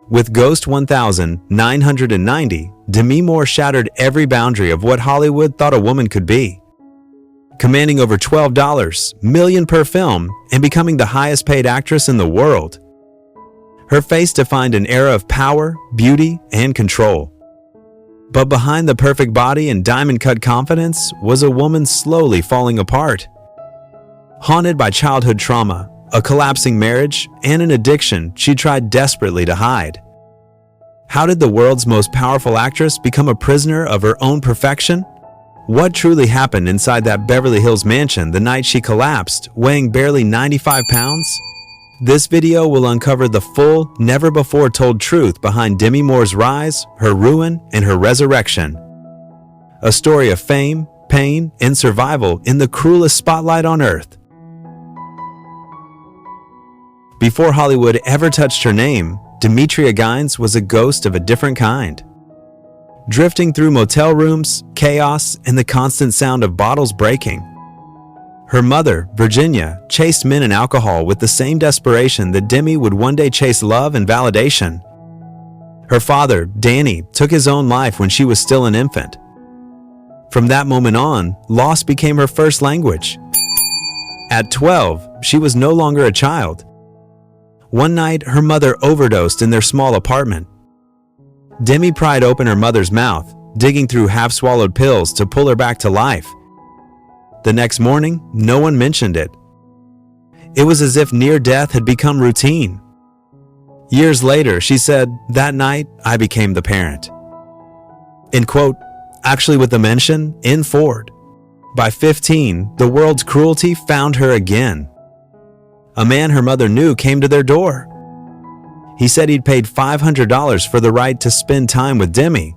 With Ghost 1990, Demi Moore shattered every boundary of what Hollywood thought a woman could be, commanding over $12 million per film and becoming the highest paid actress in the world. Her face defined an era of power, beauty, and control. But behind the perfect body and diamond-cut confidence was a woman slowly falling apart. Haunted by childhood trauma, a collapsing marriage, and an addiction she tried desperately to hide. How did the world's most powerful actress become a prisoner of her own perfection? What truly happened inside that Beverly Hills mansion the night she collapsed, weighing barely 95 pounds? This video will uncover the full, never-before-told truth behind Demi Moore's rise, her ruin, and her resurrection. A story of fame, pain, and survival in the cruelest spotlight on earth. Before Hollywood ever touched her name, Demetria Gines was a ghost of a different kind. Drifting through motel rooms, chaos, and the constant sound of bottles breaking. Her mother, Virginia, chased men and alcohol with the same desperation that Demi would one day chase love and validation. Her father, Danny, took his own life when she was still an infant. From that moment on, loss became her first language. At 12, she was no longer a child. One night, her mother overdosed in their small apartment. Demi pried open her mother's mouth, digging through half-swallowed pills to pull her back to life. The next morning, no one mentioned it. It was as if near death had become routine. Years later, she said, "That night, I became the parent." In quote, actually with the mention, in Ford. By 15, the world's cruelty found her again. A man her mother knew came to their door. He said he'd paid $500 for the right to spend time with Demi.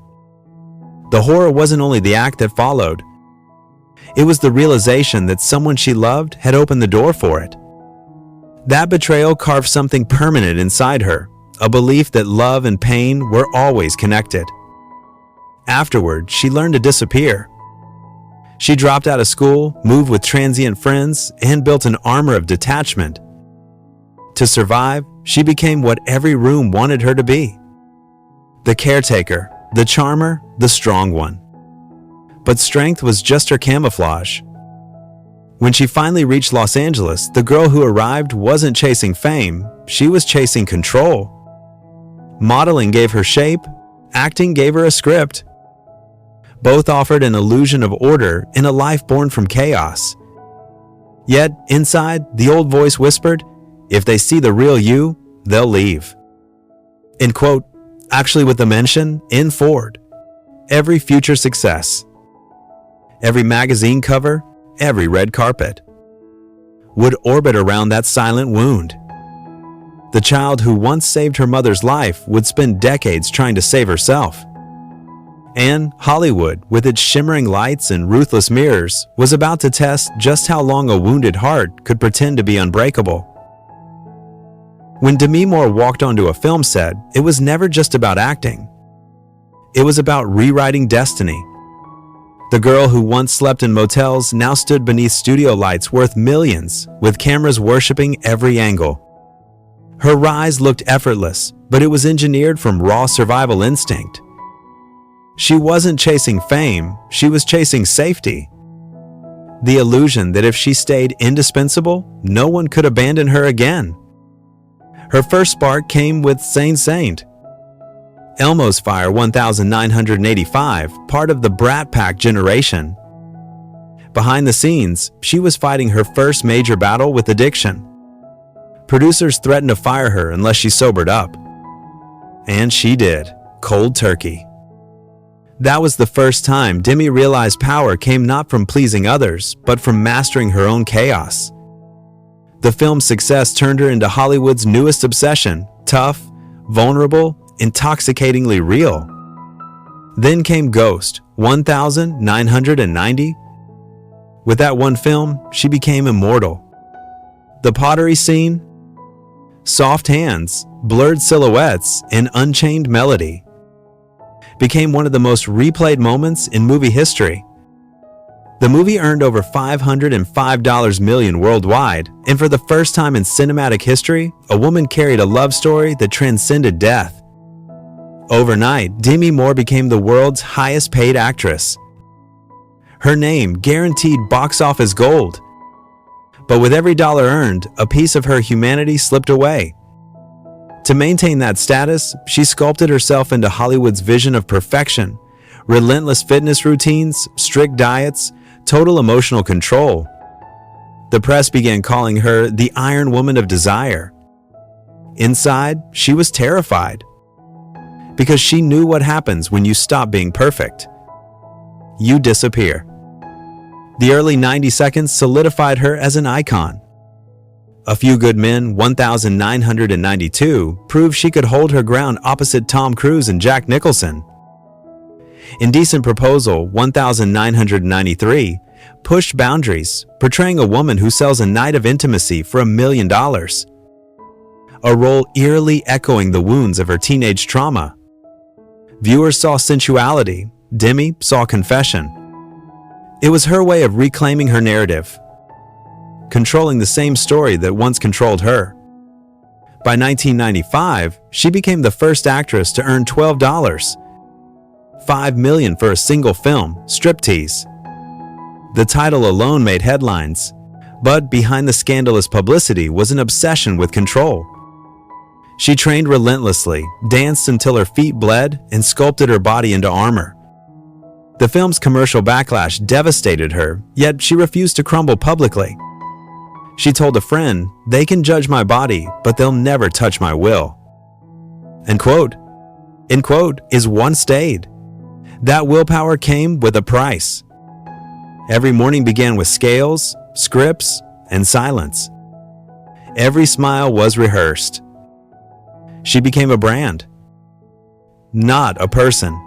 The horror wasn't only the act that followed. It was the realization that someone she loved had opened the door for it. That betrayal carved something permanent inside her, a belief that love and pain were always connected. Afterward, she learned to disappear. She dropped out of school, moved with transient friends, and built an armor of detachment. To survive, she became what every room wanted her to be. The caretaker, the charmer, the strong one. But strength was just her camouflage. When she finally reached Los Angeles, the girl who arrived wasn't chasing fame, she was chasing control. Modeling gave her shape, acting gave her a script. Both offered an illusion of order in a life born from chaos. Yet, inside, the old voice whispered, "If they see the real you, they'll leave." In quote, actually with the mention, in Ford. Every future success. Every magazine cover, every red carpet, would orbit around that silent wound. The child who once saved her mother's life would spend decades trying to save herself. And Hollywood, with its shimmering lights and ruthless mirrors, was about to test just how long a wounded heart could pretend to be unbreakable. When Demi Moore walked onto a film set, it was never just about acting. It was about rewriting destiny. The girl who once slept in motels now stood beneath studio lights worth millions, with cameras worshipping every angle. Her rise looked effortless, but it was engineered from raw survival instinct. She wasn't chasing fame, she was chasing safety. The illusion that if she stayed indispensable, no one could abandon her again. Her first spark came with Saint, Elmo's Fire 1985, part of the Brat Pack generation. Behind the scenes, she was fighting her first major battle with addiction. Producers threatened to fire her unless she sobered up. And she did, cold turkey. That was the first time Demi realized power came not from pleasing others, but from mastering her own chaos. The film's success turned her into Hollywood's newest obsession, tough, vulnerable, intoxicatingly real. Then came Ghost 1990. With that one film, she became immortal. The pottery scene, soft hands, blurred silhouettes, and unchained melody became one of the most replayed moments in movie history. The movie earned over $505 million worldwide, and for the first time in cinematic history, a woman carried a love story that transcended death. Overnight, Demi Moore became the world's highest paid actress. Her name guaranteed box office gold. But with every dollar earned, a piece of her humanity slipped away. To maintain that status, she sculpted herself into Hollywood's vision of perfection: relentless fitness routines, strict diets, total emotional control. The press began calling her the Iron Woman of Desire. Inside, she was terrified, because she knew what happens when you stop being perfect. You disappear. The early 90 seconds solidified her as an icon. A Few Good Men, 1992, proved she could hold her ground opposite Tom Cruise and Jack Nicholson. Indecent Proposal, 1993, pushed boundaries, portraying a woman who sells a night of intimacy for $1 million. A role eerily echoing the wounds of her teenage trauma. Viewers saw sensuality, Demi saw confession. It was her way of reclaiming her narrative, controlling the same story that once controlled her. By 1995, she became the first actress to earn $5 million for a single film, Striptease. The title alone made headlines, but behind the scandalous publicity was an obsession with control. She trained relentlessly, danced until her feet bled, and sculpted her body into armor. The film's commercial backlash devastated her, yet she refused to crumble publicly. She told a friend, "They can judge my body, but they'll never touch my will." End quote. End quote is one stayed. That willpower came with a price. Every morning began with scales, scripts, and silence. Every smile was rehearsed. She became a brand, not a person.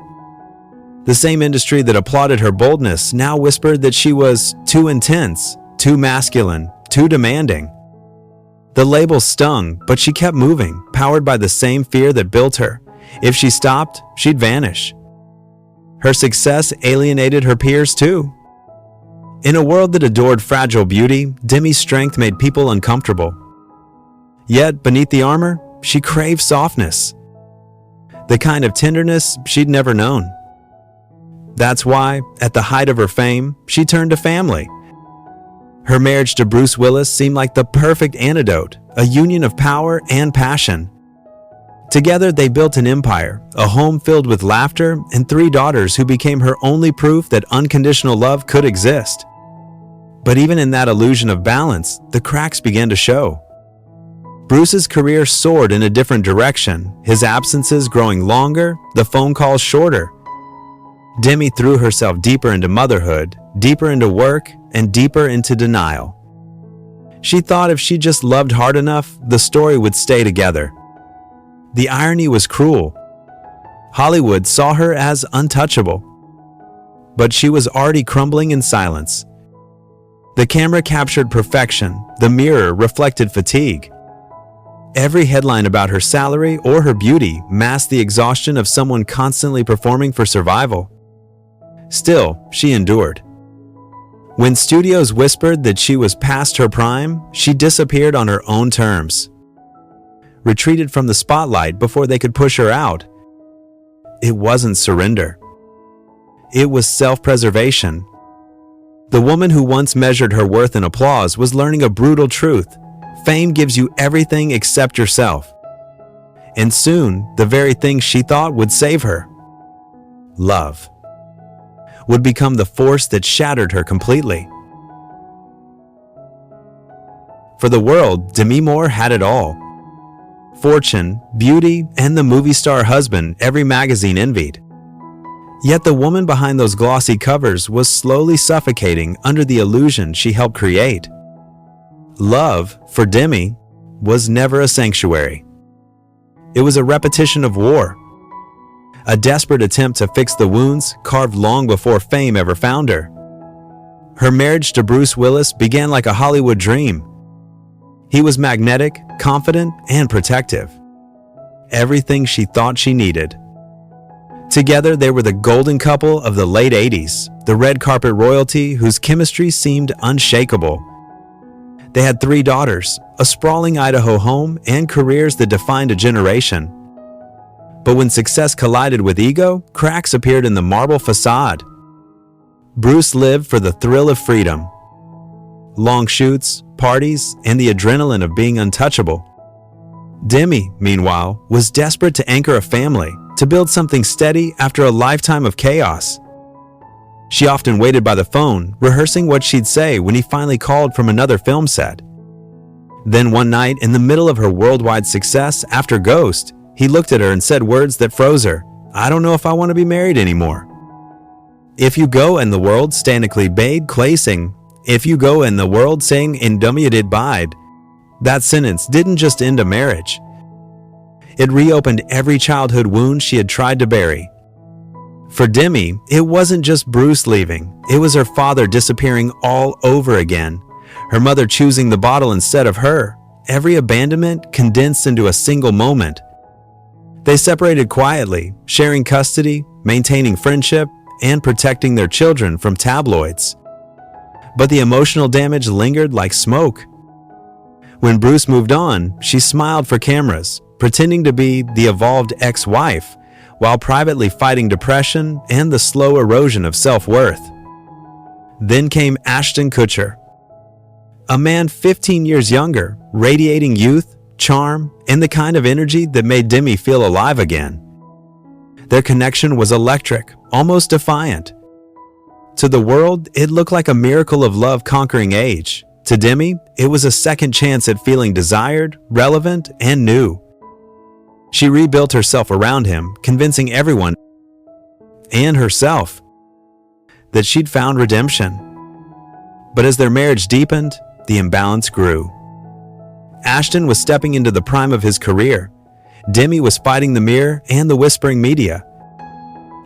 The same industry that applauded her boldness now whispered that she was too intense, too masculine, too demanding. The label stung, but she kept moving, powered by the same fear that built her. If she stopped, she'd vanish. Her success alienated her peers too. In a world that adored fragile beauty, Demi's strength made people uncomfortable. Yet, beneath the armor, she craved softness, the kind of tenderness she'd never known. That's why, at the height of her fame, she turned to family. Her marriage to Bruce Willis seemed like the perfect antidote, a union of power and passion. Together, they built an empire, a home filled with laughter, and 3 daughters who became her only proof that unconditional love could exist. But even in that illusion of balance, the cracks began to show. Bruce's career soared in a different direction, his absences growing longer, the phone calls shorter. Demi threw herself deeper into motherhood, deeper into work, and deeper into denial. She thought if she just loved hard enough, the story would stay together. The irony was cruel. Hollywood saw her as untouchable, but she was already crumbling in silence. The camera captured perfection, the mirror reflected fatigue. Every headline about her salary or her beauty masked the exhaustion of someone constantly performing for survival. Still, she endured. When studios whispered that she was past her prime, she disappeared on her own terms. Retreated from the spotlight before they could push her out. It wasn't surrender. It was self-preservation. The woman who once measured her worth in applause was learning a brutal truth. Fame gives you everything except yourself. And soon, the very thing she thought would save her, love, would become the force that shattered her completely. For the world, Demi Moore had it all. Fortune, beauty, and the movie star husband every magazine envied. Yet the woman behind those glossy covers was slowly suffocating under the illusion she helped create. Love, for Demi, was never a sanctuary. It was a repetition of war. A desperate attempt to fix the wounds carved long before fame ever found her. Her marriage to Bruce Willis began like a Hollywood dream. He was magnetic, confident, and protective. Everything she thought she needed. Together, they were the golden couple of the late 80s, the red carpet royalty whose chemistry seemed unshakable. They had 3 daughters, a sprawling Idaho home, and careers that defined a generation. But when success collided with ego, cracks appeared in the marble facade. Bruce lived for the thrill of freedom. Long shoots, parties, and the adrenaline of being untouchable. Demi, meanwhile, was desperate to anchor a family, to build something steady after a lifetime of chaos. She often waited by the phone, rehearsing what she'd say when he finally called from another film set. Then one night, in the middle of her worldwide success after Ghost, he looked at her and said words that froze her. "I don't know if I want to be married anymore." If you go in the world stannically bade claysing, if you go in the world saying indomited bide, that sentence didn't just end a marriage. It reopened every childhood wound she had tried to bury. For Demi, it wasn't just Bruce leaving, it was her father disappearing all over again, her mother choosing the bottle instead of her, every abandonment condensed into a single moment. They separated quietly, sharing custody, maintaining friendship, and protecting their children from tabloids. But the emotional damage lingered like smoke. When Bruce moved on, she smiled for cameras, pretending to be the evolved ex-wife, while privately fighting depression and the slow erosion of self-worth. Then came Ashton Kutcher, a man 15 years younger, radiating youth, charm, and the kind of energy that made Demi feel alive again. Their connection was electric, almost defiant. To the world, it looked like a miracle of love conquering age. To Demi, it was a second chance at feeling desired, relevant, and new. She rebuilt herself around him, convincing everyone, and herself, that she'd found redemption. But as their marriage deepened, the imbalance grew. Ashton was stepping into the prime of his career. Demi was fighting the mirror and the whispering media.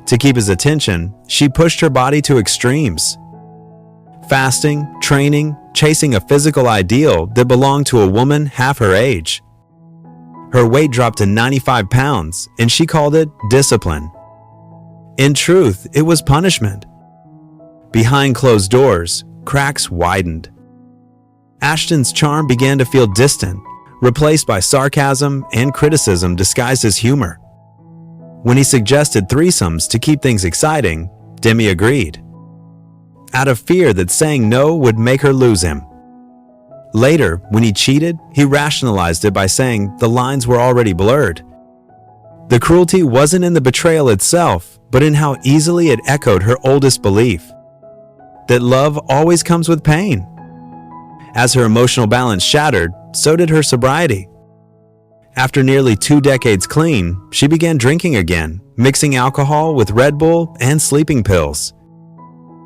To keep his attention, she pushed her body to extremes. Fasting, training, chasing a physical ideal that belonged to a woman half her age. Her weight dropped to 95 pounds, and she called it discipline. In truth, it was punishment. Behind closed doors, cracks widened. Ashton's charm began to feel distant, replaced by sarcasm and criticism disguised as humor. When he suggested threesomes to keep things exciting, Demi agreed, out of fear that saying no would make her lose him. Later, when he cheated, he rationalized it by saying the lines were already blurred. The cruelty wasn't in the betrayal itself, but in how easily it echoed her oldest belief, that love always comes with pain. As her emotional balance shattered, so did her sobriety. After nearly 2 decades clean, she began drinking again, mixing alcohol with Red Bull and sleeping pills.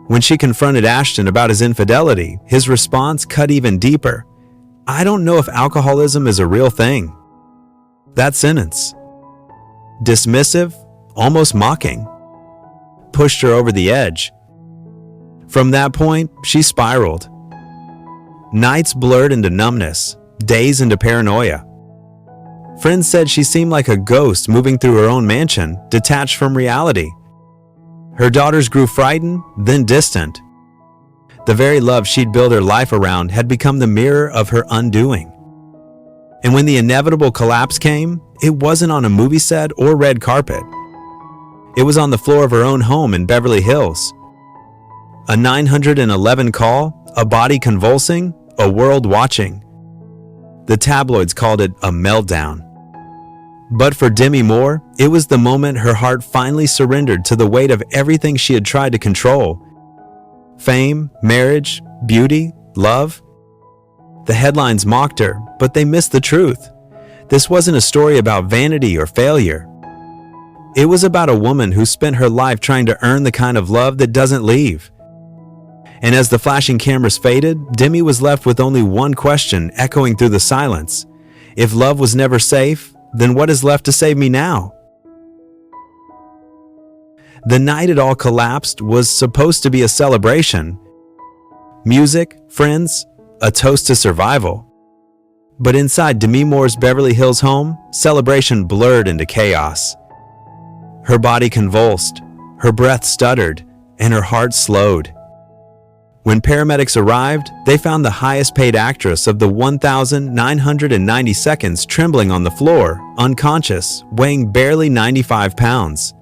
When she confronted Ashton about his infidelity, his response cut even deeper. "I don't know if alcoholism is a real thing." That sentence, dismissive, almost mocking, pushed her over the edge. From that point, she spiraled. Nights blurred into numbness, days into paranoia. Friends said she seemed like a ghost moving through her own mansion, detached from reality. Her daughters grew frightened, then distant. The very love she'd built her life around had become the mirror of her undoing. And when the inevitable collapse came, it wasn't on a movie set or red carpet. It was on the floor of her own home in Beverly Hills. A 911 call, a body convulsing, a world watching. The tabloids called it a meltdown. But for Demi Moore, it was the moment her heart finally surrendered to the weight of everything she had tried to control. Fame, marriage, beauty, love. The headlines mocked her, but they missed the truth. This wasn't a story about vanity or failure. It was about a woman who spent her life trying to earn the kind of love that doesn't leave. And as the flashing cameras faded, Demi was left with only one question echoing through the silence. If love was never safe, then what is left to save me now? The night it all collapsed was supposed to be a celebration. Music, friends, a toast to survival. But inside Demi Moore's Beverly Hills home, celebration blurred into chaos. Her body convulsed, her breath stuttered, and her heart slowed. When paramedics arrived, they found the highest paid actress of the 1,990 seconds trembling on the floor, unconscious, weighing barely 95 pounds.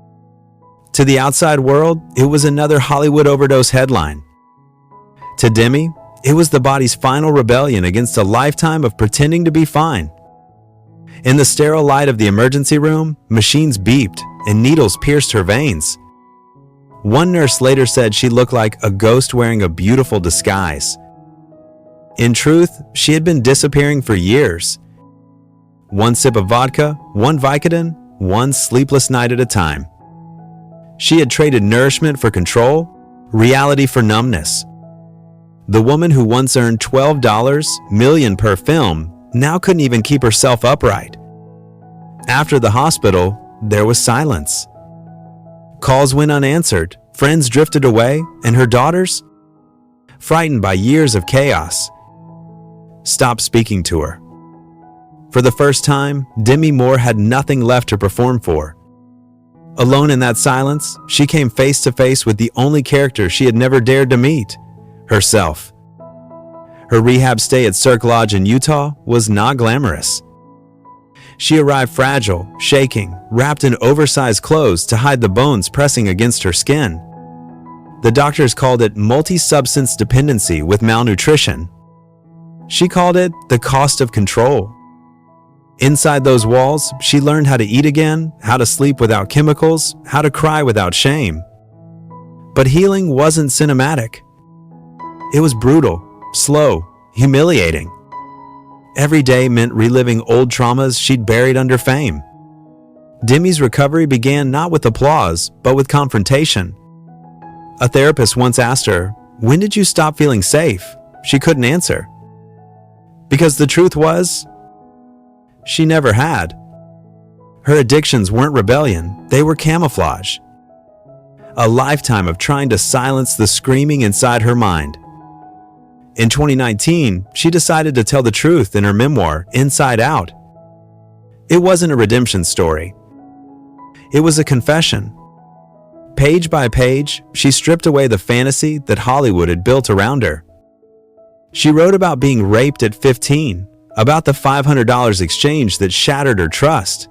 To the outside world, it was another Hollywood overdose headline. To Demi, it was the body's final rebellion against a lifetime of pretending to be fine. In the sterile light of the emergency room, machines beeped and needles pierced her veins. One nurse later said she looked like a ghost wearing a beautiful disguise. In truth, she had been disappearing for years. One sip of vodka, one Vicodin, one sleepless night at a time. She had traded nourishment for control, reality for numbness. The woman who once earned $12 million per film now couldn't even keep herself upright. After the hospital, there was silence. Calls went unanswered, friends drifted away, and her daughters, frightened by years of chaos, stopped speaking to her. For the first time, Demi Moore had nothing left to perform for. Alone in that silence, she came face to face with the only character she had never dared to meet, herself. Her rehab stay at Cirque Lodge in Utah was not glamorous. She arrived fragile, shaking, wrapped in oversized clothes to hide the bones pressing against her skin. The doctors called it multi-substance dependency with malnutrition. She called it the cost of control. Inside those walls, she learned how to eat again, how to sleep without chemicals, how to cry without shame. But healing wasn't cinematic. It was brutal, slow, humiliating. Every day meant reliving old traumas she'd buried under fame. Demi's recovery began not with applause, but with confrontation. A therapist once asked her, "When did you stop feeling safe?" She couldn't answer. Because the truth was, she never had. Her addictions weren't rebellion, they were camouflage. A lifetime of trying to silence the screaming inside her mind. In 2019, she decided to tell the truth in her memoir, Inside Out. It wasn't a redemption story. It was a confession. Page by page, she stripped away the fantasy that Hollywood had built around her. She wrote about being raped at 15, about the $500 exchange that shattered her trust,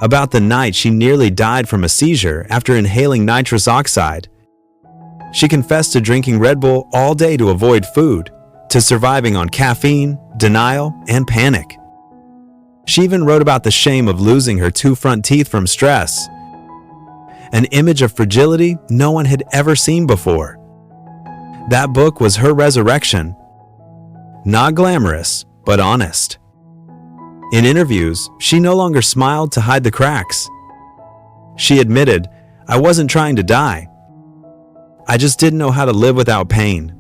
about the night she nearly died from a seizure after inhaling nitrous oxide. She confessed to drinking Red Bull all day to avoid food, to surviving on caffeine, denial, and panic. She even wrote about the shame of losing her 2 front teeth from stress, an image of fragility no one had ever seen before. That book was her resurrection. Not glamorous, but honest. In interviews, she no longer smiled to hide the cracks. She admitted, "I wasn't trying to die. I just didn't know how to live without pain."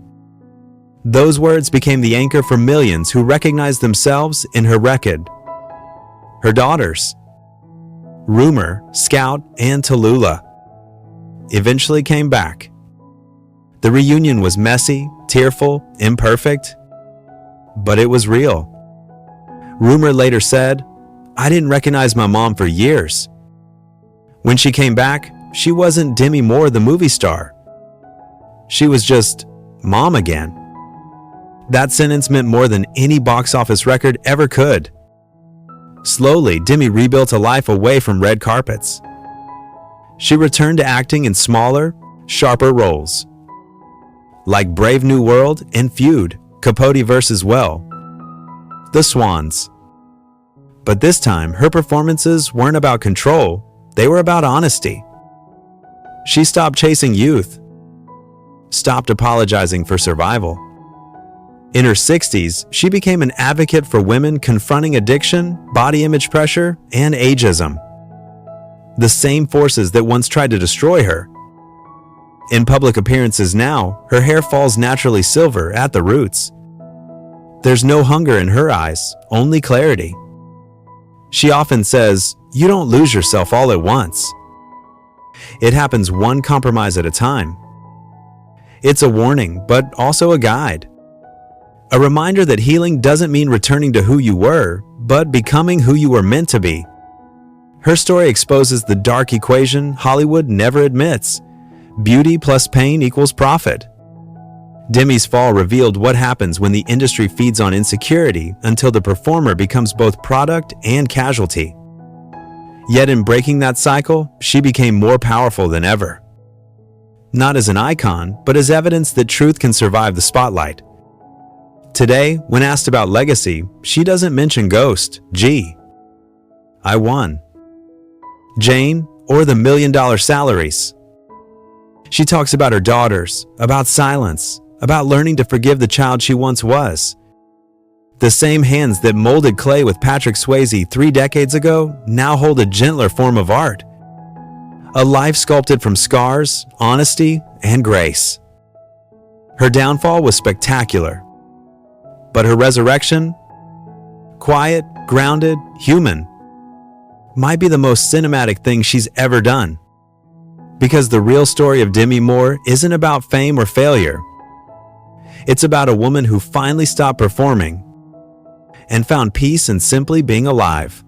Those words became the anchor for millions who recognized themselves in her record. Her daughters, Rumor, Scout, and Tallulah, eventually came back. The reunion was messy, tearful, imperfect, but it was real. Rumor later said, "I didn't recognize my mom for years. When she came back, she wasn't Demi Moore, the movie star. She was just mom again." That sentence meant more than any box office record ever could. Slowly, Demi rebuilt a life away from red carpets. She returned to acting in smaller, sharper roles, like Brave New World and Feud, Capote vs. Well, The Swans. But this time, her performances weren't about control, they were about honesty. She stopped chasing youth, stopped apologizing for survival. In her 60s, she became an advocate for women confronting addiction, body image pressure, and ageism. The same forces that once tried to destroy her. In public appearances now, her hair falls naturally silver at the roots. There's no hunger in her eyes, only clarity. She often says, "You don't lose yourself all at once. It happens one compromise at a time." It's a warning, but also a guide. A reminder that healing doesn't mean returning to who you were, but becoming who you were meant to be. Her story exposes the dark equation Hollywood never admits. Beauty plus pain equals profit. Demi's fall revealed what happens when the industry feeds on insecurity until the performer becomes both product and casualty. Yet in breaking that cycle, she became more powerful than ever. Not as an icon, but as evidence that truth can survive the spotlight. Today, when asked about legacy, she doesn't mention Ghost, G, I Won, Jane, or the $1 million salaries. She talks about her daughters, about silence, about learning to forgive the child she once was. The same hands that molded clay with Patrick Swayze 3 decades ago now hold a gentler form of art. A life sculpted from scars, honesty, and grace. Her downfall was spectacular, but her resurrection, quiet, grounded, human, might be the most cinematic thing she's ever done. Because the real story of Demi Moore isn't about fame or failure. It's about a woman who finally stopped performing and found peace in simply being alive.